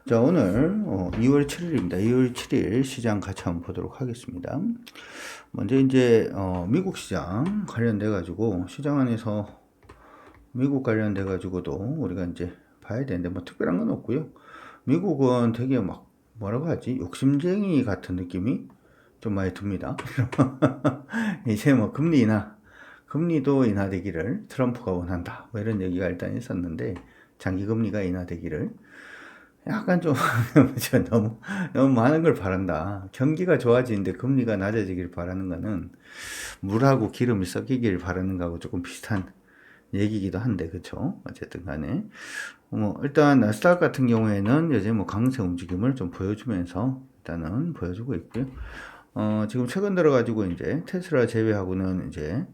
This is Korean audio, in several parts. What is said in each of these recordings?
자, 오늘 2월 7일입니다. 2월 7일 시장 같이 한번 보도록 하겠습니다. 먼저 이제 미국 시장 관련돼 가지고 시장 안에서 미국 관련돼 가지고도 우리가 이제 봐야 되는데 뭐 특별한 건 없고요. 미국은 되게 막 뭐라고 하지? 욕심쟁이 같은 느낌이 좀 많이 듭니다. 이제 뭐 금리도 인하되기를 트럼프가 원한다. 뭐 이런 얘기가 일단 있었는데 장기 금리가 인하되기를 약간 좀 너무 많은 걸 바란다. 경기가 좋아지는데 금리가 낮아지길 바라는 거는 물하고 기름이 섞이길 바라는 거하고 조금 비슷한 얘기기도 한데, 그쵸? 어쨌든 간에. 뭐, 일단, 나스닥 같은 경우에는 이제 뭐 강세 움직임을 좀 보여주면서 일단은 보여주고 있고요. 지금 최근 들어가지고 이제 테슬라 제외하고는 이제,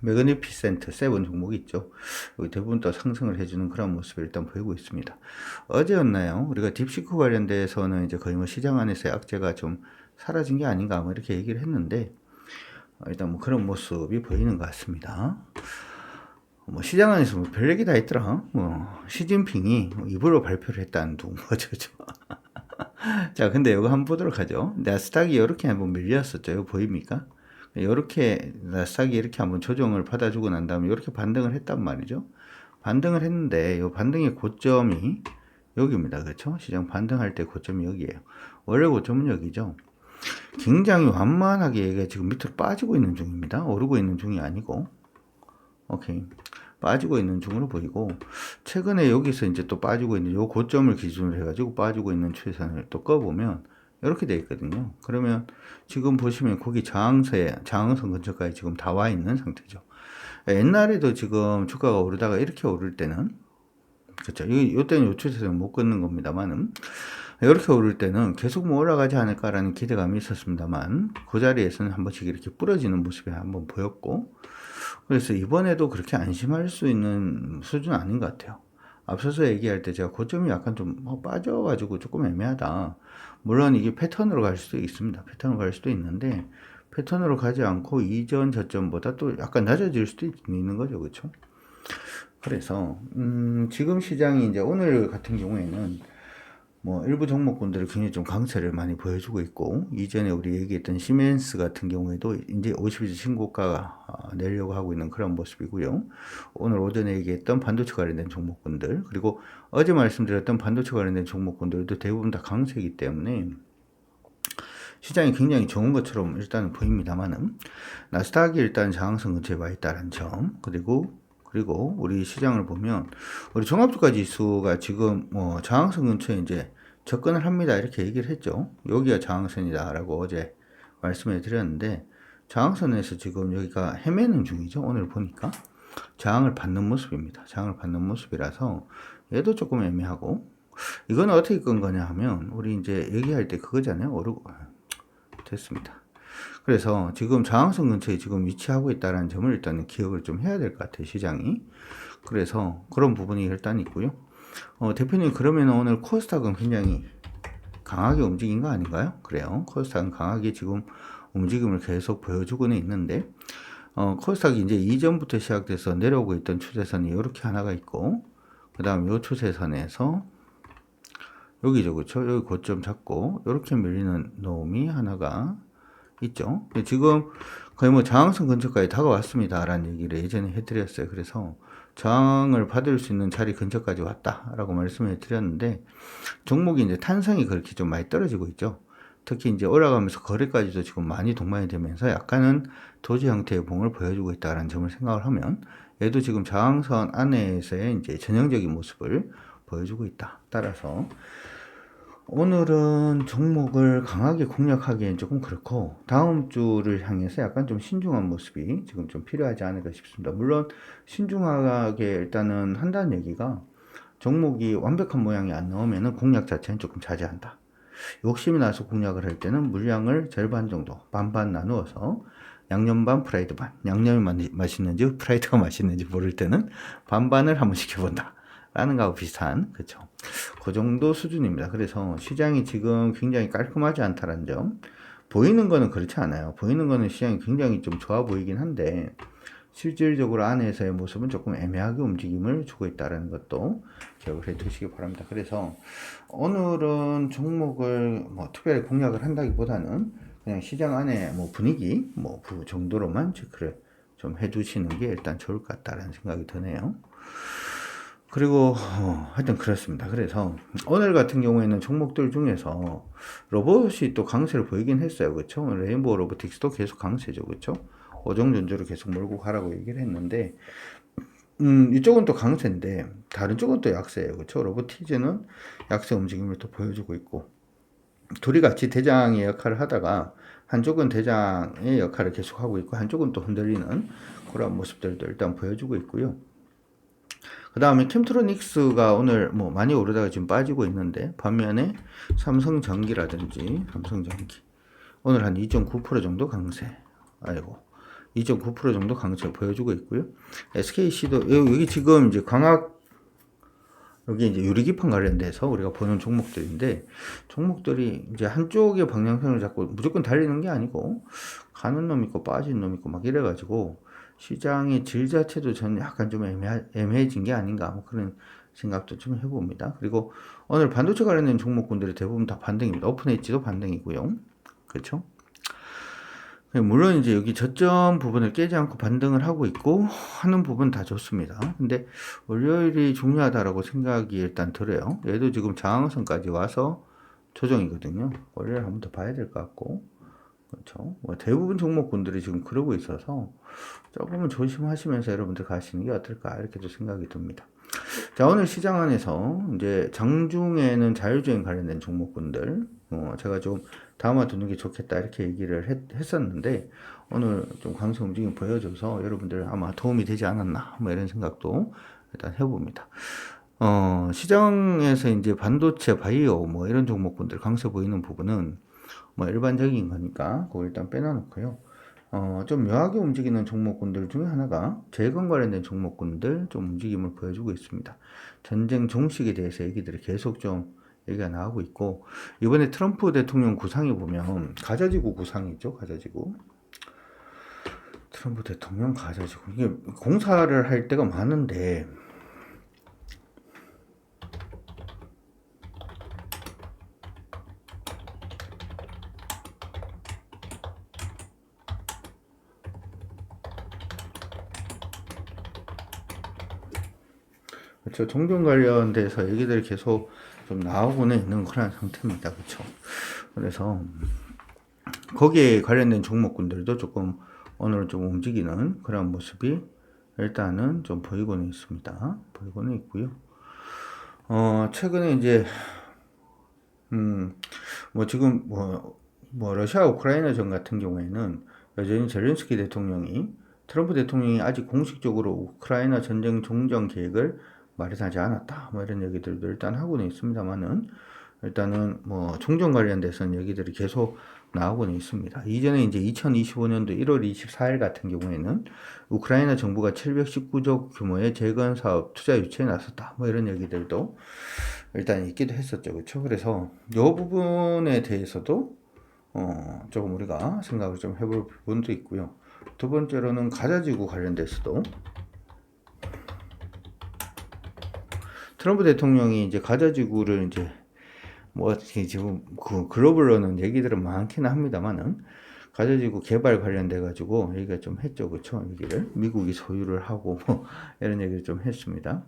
매그니피센트 세븐 종목이 있죠. 여기 대부분 또 상승을 해주는 그런 모습을 일단 보이고 있습니다. 어제였나요? 우리가 딥시크 관련돼서는 이제 거의 뭐 시장 안에서 약재가 좀 사라진 게 아닌가 뭐 이렇게 얘기를 했는데 일단 뭐 그런 모습이 보이는 것 같습니다. 뭐 시장 안에서 뭐 별 얘기 다 있더라. 뭐 시진핑이 입으로 발표를 했다는 둥 거죠. 자, 근데 이거 한번 보도록 하죠. 나스닥이 이렇게 한번 밀렸었죠. 이거 보입니까? 이렇게 나스닥이 이렇게 한번 조정을 받아주고 난 다음에 이렇게 반등을 했단 말이죠. 반등을 했는데 이 반등의 고점이 여기입니다. 그렇죠? 시장 반등할 때 고점이 여기예요. 원래 고점은 여기죠. 굉장히 완만하게 얘가 지금 밑으로 빠지고 있는 중입니다. 오르고 있는 중이 아니고. 오케이. 빠지고 있는 중으로 보이고, 최근에 여기서 이제 또 빠지고 있는 요 고점을 기준으로 해가지고 빠지고 있는 추세선을 또 꺼보면 이렇게 돼 있거든요. 그러면 지금 보시면 거기 저항선 근처까지 지금 다 와 있는 상태죠. 옛날에도 지금 주가가 오르다가 이렇게 오를 때는, 그렇죠. 요때는 요 추세선 못 끊는 겁니다만은, 이렇게 오를 때는 계속 뭐 올라가지 않을까라는 기대감이 있었습니다만, 그 자리에서는 한 번씩 이렇게 부러지는 모습이 한번 보였고, 그래서 이번에도 그렇게 안심할 수 있는 수준은 아닌 것 같아요. 앞서서 얘기할 때 제가 고점이 약간 좀 빠져가지고 조금 애매하다. 물론 이게 패턴으로 갈 수도 있습니다. 패턴으로 갈 수도 있는데, 패턴으로 가지 않고 이전 저점보다 또 약간 낮아질 수도 있는 거죠. 그렇죠? 그래서 지금 시장이 이제 오늘 같은 경우에는 뭐 일부 종목군들을 굉장히 좀 강세를 많이 보여주고 있고, 이전에 우리 얘기했던 시멘스 같은 경우에도 이제 50일 신고가 내려고 하고 있는 그런 모습이고요. 오늘 오전에 얘기했던 반도체 관련된 종목군들, 그리고 어제 말씀드렸던 반도체 관련된 종목군들도 대부분 다 강세이기 때문에 시장이 굉장히 좋은 것처럼 일단 보입니다만은, 나스닥이 일단 저항선 근처에 와 있다는 점, 그리고 우리 시장을 보면 우리 종합주가 지수가 지금 뭐 저항선 근처에 이제 접근을 합니다 이렇게 얘기를 했죠. 여기가 저항선이다라고 어제 말씀을 드렸는데, 저항선에서 지금 여기가 헤매는 중이죠. 오늘 보니까 저항을 받는 모습입니다. 저항을 받는 모습이라서 얘도 조금 애매하고, 이건 어떻게 끈 거냐 하면 우리 이제 얘기할 때 그거잖아요. 오르고 됐습니다. 그래서 지금 저항선 근처에 지금 위치하고 있다는 점을 일단은 기억을 좀 해야 될 것 같아요, 시장이. 그래서 그런 부분이 일단 있고요. 대표님, 그러면 오늘 코스닥은 굉장히 강하게 움직인 거 아닌가요? 그래요. 코스닥은 강하게 지금 움직임을 계속 보여주고는 있는데, 코스닥이 이제 이전부터 시작돼서 내려오고 있던 추세선이 이렇게 하나가 있고, 그 다음 이 추세선에서 여기죠, 그쵸? 여기 고점 잡고 이렇게 밀리는 놈이 하나가 있죠. 지금 거의 뭐 저항선 근처까지 다가왔습니다 라는 얘기를 예전에 해드렸어요. 그래서 저항을 받을 수 있는 자리 근처까지 왔다 라고 말씀을 드렸는데, 종목이 이제 탄성이 그렇게 좀 많이 떨어지고 있죠. 특히 이제 올라가면서 거래까지도 지금 많이 동반이 되면서 약간은 도지 형태의 봉을 보여주고 있다는 점을 생각을 하면, 얘도 지금 저항선 안에서의 이제 전형적인 모습을 보여주고 있다. 따라서 오늘은 종목을 강하게 공략하기엔 조금 그렇고, 다음 주를 향해서 약간 좀 신중한 모습이 지금 좀 필요하지 않을까 싶습니다. 물론 신중하게 일단은 한다는 얘기가, 종목이 완벽한 모양이 안 나오면은 공략 자체는 조금 자제한다. 욕심이 나서 공략을 할 때는 물량을 절반 정도 반반 나누어서, 양념 반 프라이드 반, 양념이 맛있는지 프라이드가 맛있는지 모를 때는 반반을 한번 시켜본다 라는 거하고 비슷한, 그쵸, 그 정도 수준입니다. 그래서 시장이 지금 굉장히 깔끔하지 않다는 점, 보이는 거는 그렇지 않아요. 보이는 거는 시장이 굉장히 좀 좋아 보이긴 한데, 실질적으로 안에서의 모습은 조금 애매하게 움직임을 주고 있다는 것도 기억을 해 두시기 바랍니다. 그래서 오늘은 종목을 뭐 특별히 공략을 한다기보다는 그냥 시장 안에 뭐 분위기 뭐 그 정도로만 체크를 좀 해두시는 게 일단 좋을 것 같다라는 생각이 드네요. 그리고 하여튼 그렇습니다. 그래서 오늘 같은 경우에는 종목들 중에서 로봇이 또 강세를 보이긴 했어요. 그렇죠? 레인보우 로보틱스도 계속 강세죠. 그렇죠? 오정전주를 계속 몰고 가라고 얘기를 했는데 이쪽은 또 강세인데 다른 쪽은 또 약세예요. 그렇죠? 로보티즈는 약세 움직임을 또 보여주고 있고 둘이 같이 대장의 역할을 하다가 한쪽은 대장의 역할을 계속하고 있고 한쪽은 또 흔들리는 그런 모습들도 일단 보여주고 있고요. 그 다음에 캠트로닉스가 오늘 뭐 많이 오르다가 지금 빠지고 있는데 반면에 삼성전기라든지 삼성전기 오늘 한 2.9% 정도 강세 2.9% 정도 강세 보여주고 있고요. SKC도 여기 지금 이제 광학 여기 이제 유리기판 관련돼서 우리가 보는 종목들인데 종목들이 이제 한쪽의 방향성을 잡고 무조건 달리는 게 아니고 가는 놈 있고 빠지는 놈 있고 막 이래가지고 시장의 질 자체도 저는 약간 좀 애매해진 게 아닌가 뭐 그런 생각도 좀 해봅니다. 그리고 오늘 반도체 관련된 종목군들이 대부분 다 반등입니다. 오픈엣지도 반등이고요. 그렇죠? 물론 이제 여기 저점 부분을 깨지 않고 반등을 하고 있고 하는 부분 다 좋습니다. 근데 월요일이 중요하다라고 생각이 일단 들어요. 얘도 지금 저항선까지 와서 조정이거든요. 월요일 한번 더 봐야 될 것 같고 그렇죠. 뭐 대부분 종목군들이 지금 그러고 있어서 조금은 조심하시면서 여러분들 가시는 게 어떨까 이렇게도 생각이 듭니다. 자, 오늘 시장 안에서 이제 장중에는 자율주행 관련된 종목군들 제가 좀 담아두는 게 좋겠다 이렇게 얘기를 했었는데 오늘 좀 강세 움직임 보여줘서 여러분들 아마 도움이 되지 않았나 뭐 이런 생각도 일단 해봅니다. 시장에서 이제 반도체, 바이오 뭐 이런 종목군들 강세 보이는 부분은 뭐 일반적인 거니까 그거 일단 빼놔놓고요. 좀 묘하게 움직이는 종목군들 중에 하나가 재건 관련된 종목군들 좀 움직임을 보여주고 있습니다. 전쟁 종식에 대해서 얘기들이 계속 좀 얘기가 나오고 있고 이번에 트럼프 대통령 구상에 보면 가자지구 구상이 있죠. 가자지구 트럼프 대통령 가자지구 이게 공사를 할 때가 많은데 그렇죠. 종전 관련돼서 얘기들이 계속 좀 나오고는 있는 그런 상태입니다. 그렇죠. 그래서 거기에 관련된 종목군들도 조금 오늘 좀 움직이는 그런 모습이 일단은 좀 보이고는 있습니다. 보이고는 있고요. 최근에 이제 뭐 지금 뭐 러시아 우크라이나 전 같은 경우에는 여전히 젤렌스키 대통령이 트럼프 대통령이 아직 공식적으로 우크라이나 전쟁 종전 계획을 말하지 않았다. 뭐 이런 얘기들도 일단 하고는 있습니다만은 일단은 뭐 총전 관련돼서는 얘기들이 계속 나오고는 있습니다. 이전에 이제 2025년도 1월 24일 같은 경우에는 우크라이나 정부가 719조 규모의 재건 사업 투자 유치에 나섰다. 뭐 이런 얘기들도 일단 있기도 했었죠. 그렇죠? 그래서 이 부분에 대해서도 조금 우리가 생각을 좀 해볼 부분도 있고요. 두 번째로는 가자지구 관련돼서도 트럼프 대통령이 이제 가자지구를 이제 뭐 지금 그 글로벌로는 얘기들은 많기는 합니다만은 가자지구 개발 관련돼 가지고 얘기가 좀 했죠. 그렇죠? 얘기를 미국이 소유를 하고 뭐 이런 얘기를 좀 했습니다.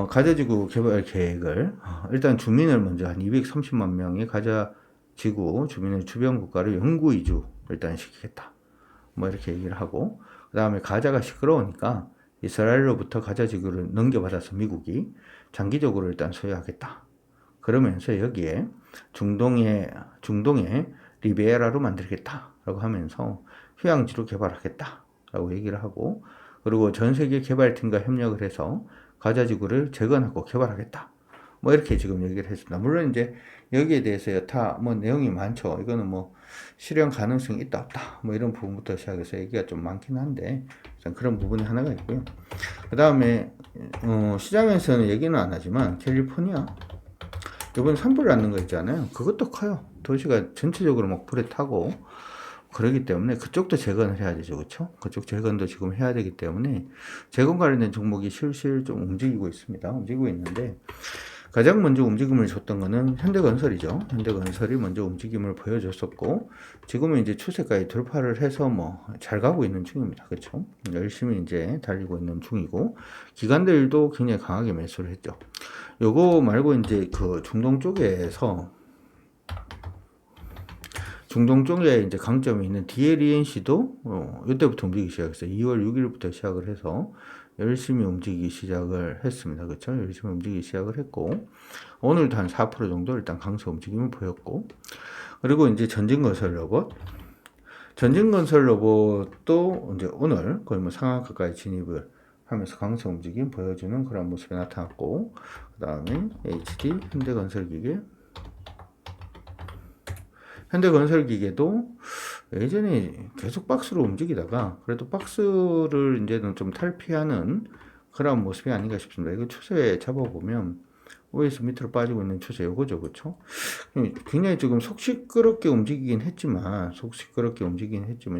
가자지구 개발 계획을 일단 주민을 먼저 한 230만 명의 가자지구 주민의 주변 국가를 영구 이주 일단 시키겠다. 뭐 이렇게 얘기를 하고 그 다음에 가자가 시끄러우니까 이스라엘로부터 가자지구를 넘겨받아서 미국이 장기적으로 일단 소유하겠다. 그러면서 여기에 중동에 리베라로 만들겠다라고 하면서 휴양지로 개발하겠다라고 얘기를 하고 그리고 전 세계 개발팀과 협력을 해서 가자지구를 재건하고 개발하겠다. 뭐 이렇게 지금 얘기를 했습니다. 물론 이제 여기에 대해서 여타 뭐 내용이 많죠. 이거는 뭐 실현 가능성이 있다 없다 뭐 이런 부분부터 시작해서 얘기가 좀 많긴 한데 그런 부분이 하나가 있고요. 그 다음에 시장에서는 얘기는 안 하지만 캘리포니아 이번 산불 났는 거 있잖아요. 그것도 커요. 도시가 전체적으로 막 불에 타고 그러기 때문에 그쪽도 재건을 해야 되죠. 그렇죠? 그쪽 재건도 지금 해야 되기 때문에 재건 관련된 종목이 실실 좀 움직이고 있습니다. 움직이고 있는데 가장 먼저 움직임을 줬던 거는 현대건설이죠. 현대건설이 먼저 움직임을 보여줬었고 지금은 이제 추세까지 돌파를 해서 뭐 잘 가고 있는 중입니다. 그렇죠? 열심히 이제 달리고 있는 중이고 기관들도 굉장히 강하게 매수를 했죠. 요거 말고 이제 그 중동 쪽에 이제 강점이 있는 DLENC도 이때부터 움직이기 시작했어요. 2월 6일부터 시작을 해서 열심히 움직이기 시작을 했습니다. 그렇죠? 열심히 움직이기 시작을 했고 오늘도 한 4% 정도 일단 강세 움직임을 보였고 그리고 이제 전진건설 로봇도 이제 오늘 거의 뭐 상한가까지 진입을 하면서 강세 움직임 보여주는 그런 모습이 나타났고 그 다음에 HD 현대건설기계도 예전에 계속 박스로 움직이다가 그래도 박스를 이제는 좀 탈피하는 그런 모습이 아닌가 싶습니다. 이거 추세 잡아보면 위에서 밑으로 빠지고 있는 추세 요거죠. 그렇죠? 굉장히 지금 속 시끄럽게 움직이긴 했지만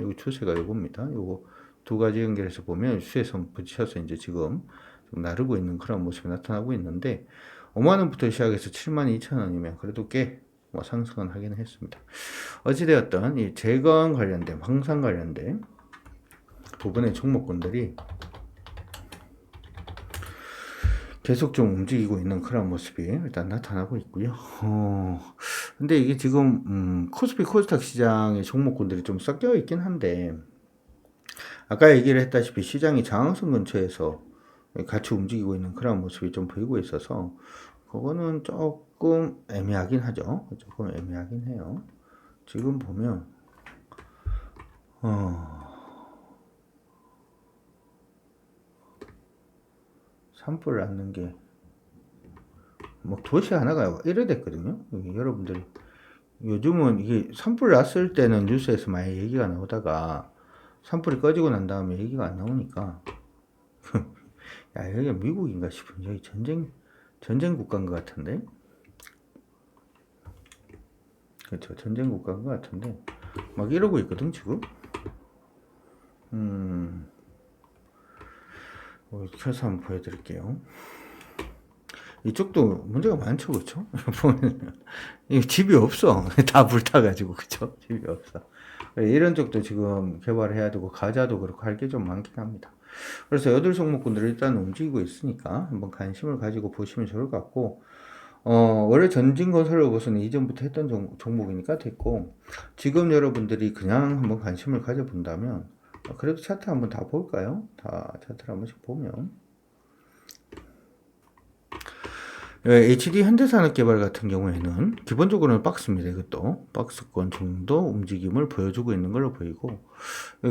여기 추세가 요겁니다. 요거 두 가지 연결해서 보면 수혜선 붙여서 이제 지금 좀 나르고 있는 그런 모습이 나타나고 있는데 5만원부터 시작해서 72,000원이면 그래도 꽤 뭐 상승은 하긴 했습니다. 어찌되었든 이 재건 관련된 황산 관련된 부분의 종목군들이 계속 좀 움직이고 있는 그런 모습이 일단 나타나고 있고요. 근데 이게 지금 코스피 코스닥 시장의 종목군들이 좀 섞여 있긴 한데 아까 얘기를 했다시피 시장이 저항선 근처에서 같이 움직이고 있는 그런 모습이 좀 보이고 있어서 그거는 조금 애매하긴 하죠. 조금 애매하긴 해요. 지금 보면 산불을 낳는 게 뭐 도시 하나가 이래 됐거든요. 여러분들이 요즘은 이게 산불 났을 때는 뉴스에서 많이 얘기가 나오다가 산불이 꺼지고 난 다음에 얘기가 안 나오니까 야 여기가 미국인가 싶은 여기 전쟁 국가인 것 같은데 그렇죠. 전쟁 국가인 것 같은데 막 이러고 있거든 지금. 켜서 한번 보여드릴게요. 이쪽도 문제가 많죠, 그렇죠? 보면 집이 없어. 다 불타가지고 그렇죠? 집이 없어. 이런 쪽도 지금 개발해야 되고 가자도 그렇고 할 게 좀 많긴 합니다. 그래서 8종목군들이 일단 움직이고 있으니까 한번 관심을 가지고 보시면 좋을 것 같고 원래 전진건설로봇은 이전부터 했던 종목이니까 됐고 지금 여러분들이 그냥 한번 관심을 가져본다면 그래도 차트 한번 다 볼까요? 다 차트를 한 번씩 보면 HD 현대산업개발 같은 경우에는 기본적으로는 박스입니다. 이것도 박스권 정도 움직임을 보여주고 있는 걸로 보이고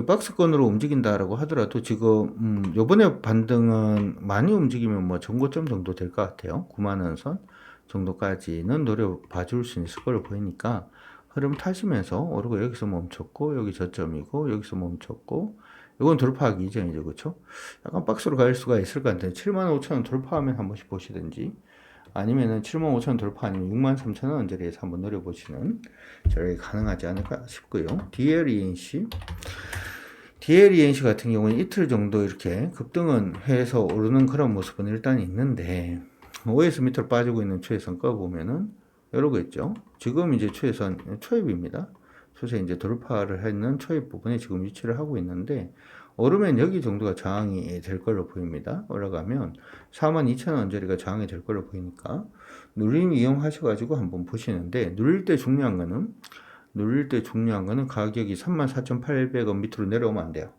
박스권으로 움직인다라고 하더라도 지금 요번에 반등은 많이 움직이면 뭐 전고점 정도 될 것 같아요. 9만원 선 정도까지는 노려봐 줄 수 있을 걸로 보이니까 흐름 타시면서 오르고 여기서 멈췄고 여기 저점이고 여기서 멈췄고 이건 돌파하기 이전이죠. 그렇죠? 약간 박스로 갈 수가 있을 것 같아요. 75,000원 돌파하면 한 번씩 보시든지 아니면은 75,000원 돌파 아니면 63,000원 언저리에서 한번 노려보시는 저희 가능하지 않을까 싶고요. DLENC 같은 경우는 이틀 정도 이렇게 급등은 해서 오르는 그런 모습은 일단 있는데 5에서 밑으로 빠지고 있는 추세선 꺼보면은 이러고 있죠. 지금 이제 추세선 초입입니다. 추세 이제 돌파를 했는 초입 부분에 지금 위치를 하고 있는데 오르면 여기 정도가 저항이 될 걸로 보입니다. 올라가면 42,000원 언저리가 저항이 될 걸로 보이니까 누림 이용하셔가지고 한번 보시는데 누릴 때 중요한 거는 가격이 34,800원 밑으로 내려오면 안 돼요.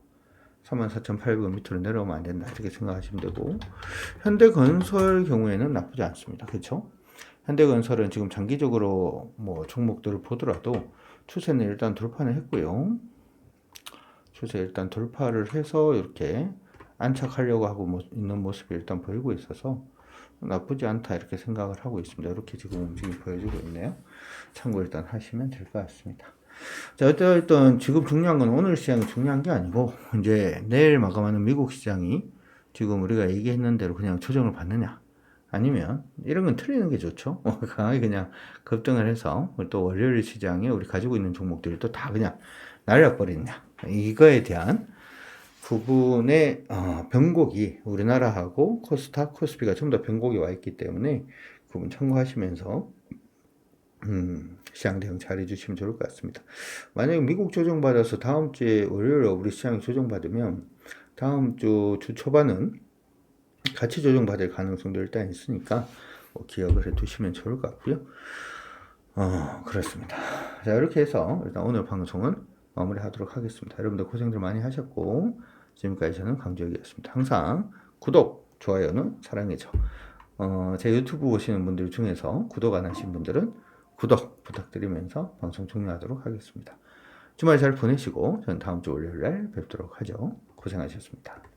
34,800원 밑으로 내려오면 안 된다 이렇게 생각하시면 되고 현대건설 경우에는 나쁘지 않습니다. 그렇죠? 현대건설은 지금 장기적으로 뭐 종목들을 보더라도 추세는 일단 돌파는 했고요. 추세 일단 돌파를 해서 이렇게 안착하려고 하고 있는 모습이 일단 보이고 있어서 나쁘지 않다 이렇게 생각을 하고 있습니다. 이렇게 지금 움직임이 보여주고 있네요. 참고 일단 하시면 될 것 같습니다. 자, 어쨌든 지금 중요한 건 오늘 시장이 중요한 게 아니고 이제 내일 마감하는 미국 시장이 지금 우리가 얘기했는 대로 그냥 조정을 받느냐 아니면 이런 건 틀리는 게 좋죠. 강하게 그냥 급등을 해서 또 월요일 시장에 우리 가지고 있는 종목들이 또 다 그냥 날려버리느냐. 이거에 대한 부분의 변곡이 우리나라하고 코스닥, 코스피가 좀 더 변곡이 와 있기 때문에 그 부분 참고하시면서 시장 대응 잘 해주시면 좋을 것 같습니다. 만약에 미국 조정받아서 다음 주에 월요일에 우리 시장이 조정받으면 다음 주 초반은 같이 조정받을 가능성도 일단 있으니까 기억을 해 두시면 좋을 것 같고요. 그렇습니다. 자, 이렇게 해서 일단 오늘 방송은 마무리하도록 하겠습니다. 여러분들 고생들 많이 하셨고 지금까지 저는 강주혁이었습니다. 항상 구독, 좋아요는 사랑이죠. 제 유튜브 보시는 분들 중에서 구독 안 하신 분들은 구독 부탁드리면서 방송 종료하도록 하겠습니다. 주말 잘 보내시고 저는 다음 주 월요일 날 뵙도록 하죠. 고생하셨습니다.